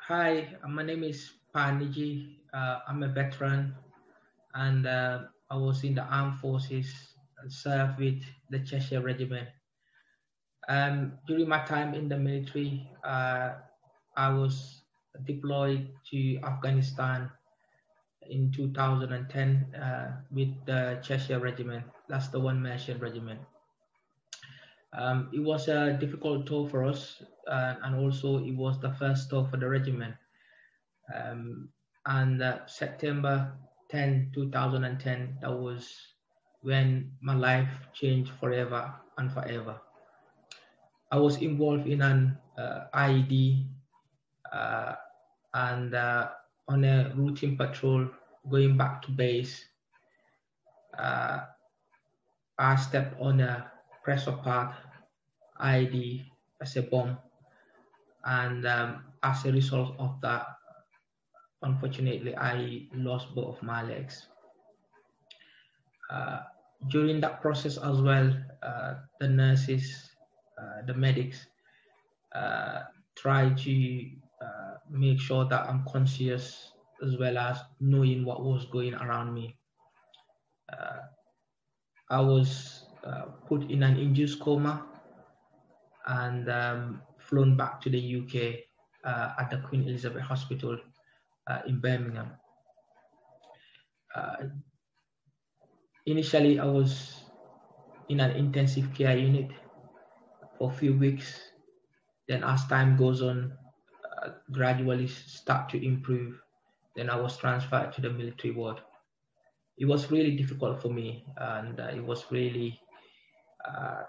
Hi, my name is Njie. I'm a veteran and I was in the armed forces and served with the Cheshire Regiment. During my time in the military, I was deployed to Afghanistan in 2010 with the Cheshire Regiment. That's the one mentioned regiment. It was a difficult tour for us, and also it was the first tour for the regiment. Um, and September 10, 2010, that was when my life changed forever and forever. I was involved in an IED uh, and on a routine patrol going back to base. Uh, I stepped on a pressure pack IED as a bomb, and as a result of that, unfortunately, I lost both of my legs. Uh, During that process as well, the nurses, the medics, try to make sure that I'm conscious as well as knowing what was going around me. I was put in an induced coma and flown back to the UK at the Queen Elizabeth Hospital in Birmingham. Initially, I was in an intensive care unit for a few weeks. Then as time goes on, gradually start to improve. Then I was transferred to the military ward. It was really difficult for me, and it was really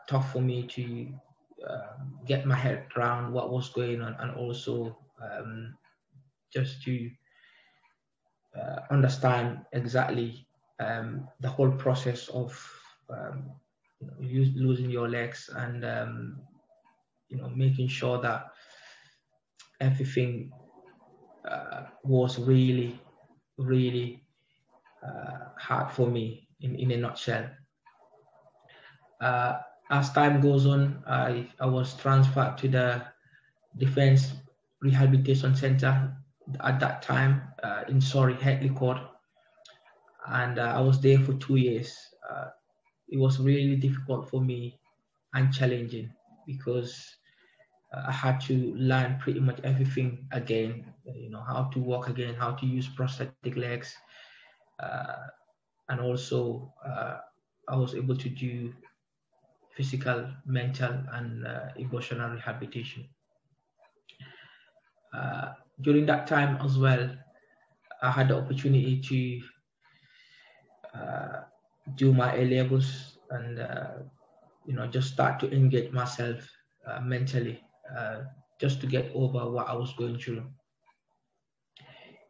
tough for me to get my head around what was going on, and also just to understand exactly the whole process of losing your legs and making sure that everything was really, really hard for me in a nutshell. As time goes on, I was transferred to the Defense Rehabilitation Center at that time in Surrey, Hetley Court, and I was there for 2 years. It was really difficult for me and challenging because I had to learn pretty much everything again, how to walk again, how to use prosthetic legs. And also I was able to do physical, mental, and emotional rehabilitation. During that time as well, I had the opportunity to do my A levels and just start to engage myself mentally, just to get over what I was going through.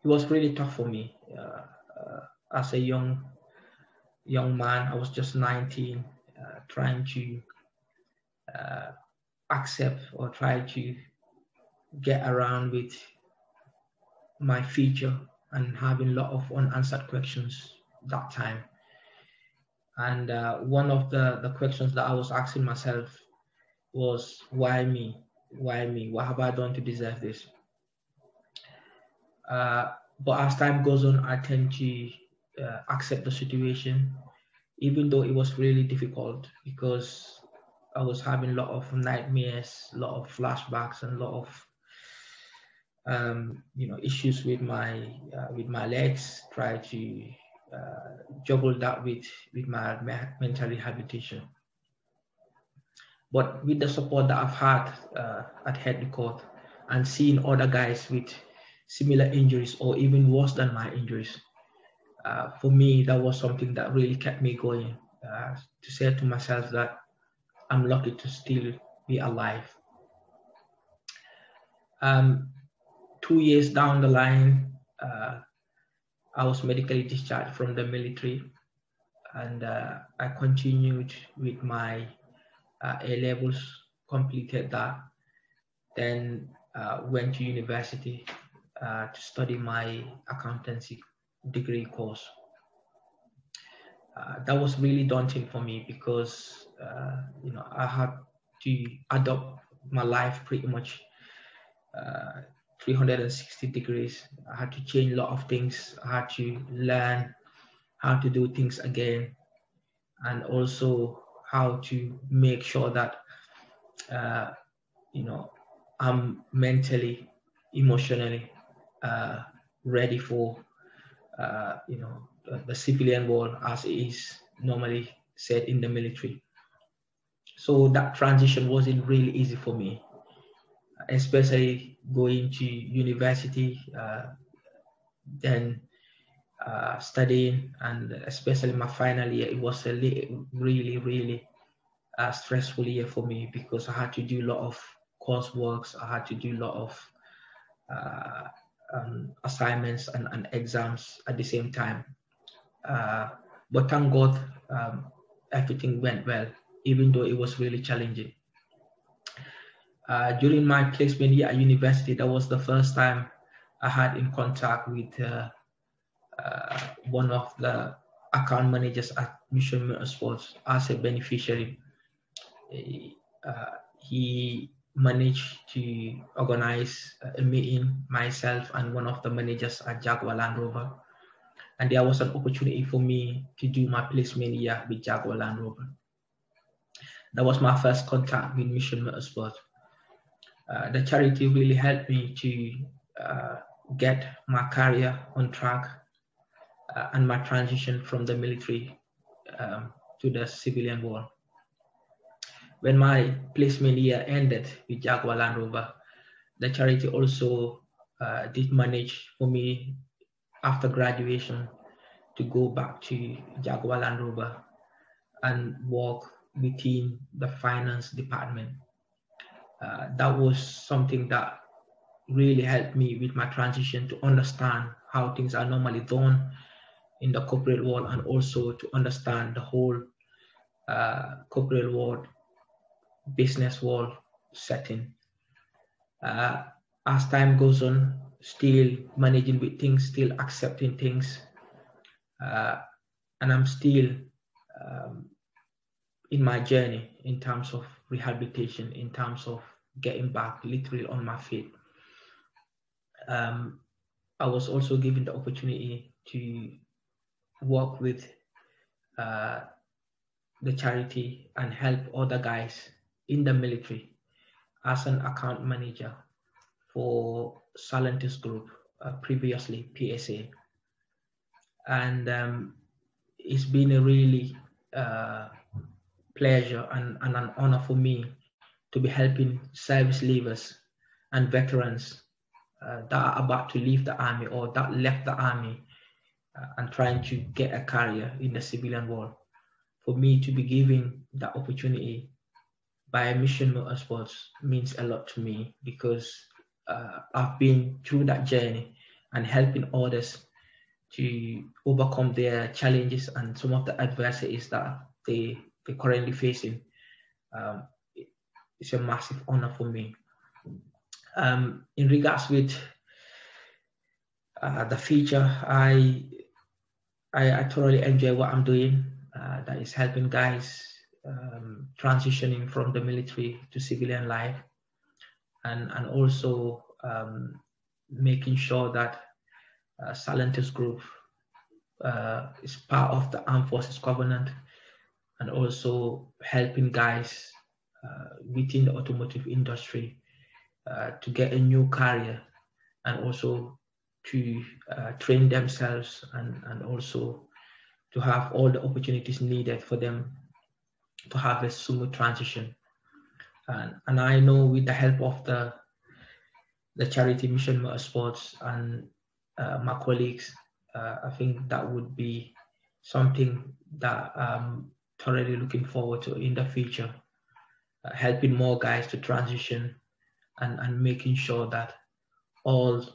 It was really tough for me as a young man. I was just 19, trying to accept or try to get around with my future and having a lot of unanswered questions that time. And one of the questions that I was asking myself was, why me? Why me? What have I done to deserve this? But as time goes on, I tend to accept the situation, even though it was really difficult because I was having a lot of nightmares, a lot of flashbacks, and a lot of issues with my legs. Try to juggle that with my mental rehabilitation. But with the support that I've had at Head Court and seeing other guys with similar injuries or even worse than my injuries, for me, that was something that really kept me going, to say to myself that I'm lucky to still be alive. 2 years down the line, I was medically discharged from the military, and I continued with my A levels, completed that, then went to university to study my accountancy degree course. That was really daunting for me because I had to adopt my life pretty much, 360 degrees. I had to change a lot of things. I had to learn how to do things again, and also how to make sure that I'm mentally, emotionally ready for the civilian world as it is normally said in the military. So that transition wasn't really easy for me, especially going to university, then studying, and especially my final year. It was a really, really stressful year for me because I had to do a lot of coursework. I had to do a lot of assignments and exams at the same time. But thank God, everything went well, even though it was really challenging. During my placement year at university, that was the first time I had in contact with one of the account managers at Mission Automotive as a beneficiary. He managed to organize a meeting, myself and one of the managers at Jaguar Land Rover. And there was an opportunity for me to do my placement year with Jaguar Land Rover. That was my first contact with Mission Automotive. The charity really helped me to get my career on track and my transition from the military to the civilian world. When my placement year ended with Jaguar Land Rover, the charity also did manage for me after graduation to go back to Jaguar Land Rover and work within the finance department. That was something that really helped me with my transition to understand how things are normally done in the corporate world, and also to understand the whole corporate world, business world setting. As time goes on, still managing with things, still accepting things, and I'm still in my journey in terms of rehabilitation, in terms of getting back literally on my feet. I was also given the opportunity to work with the charity and help other guys in the military as an account manager for Salentis Group, previously PSA. And it's been a really pleasure and an honor for me to be helping service leavers and veterans that are about to leave the army or that left the army and trying to get a career in the civilian world. For me to be given the opportunity by Mission Automotive means a lot to me, because I've been through that journey and helping others to overcome their challenges and some of the adversities that they're currently facing. It's a massive honor for me. In regards with the future, I thoroughly enjoy what I'm doing. That is helping guys transitioning from the military to civilian life, and also making sure that Salentis Group is part of the Armed Forces Covenant, and also helping guys within the automotive industry to get a new career, and also to train themselves, and also to have all the opportunities needed for them to have a smooth transition. And I know with the help of the charity Mission Motorsports and my colleagues, I think that would be something that I'm thoroughly looking forward to in the future, helping more guys to transition, and making sure that all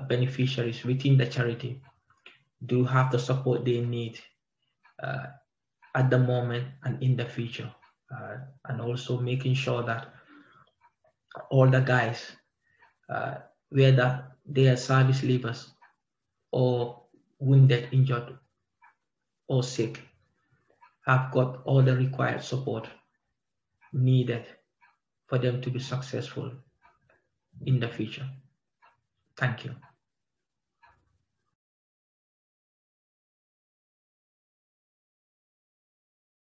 beneficiaries within the charity do have the support they need at the moment and in the future, and also making sure that all the guys, whether they are service leavers or wounded, injured, or sick, have got all the required support needed for them to be successful in the future. Thank you.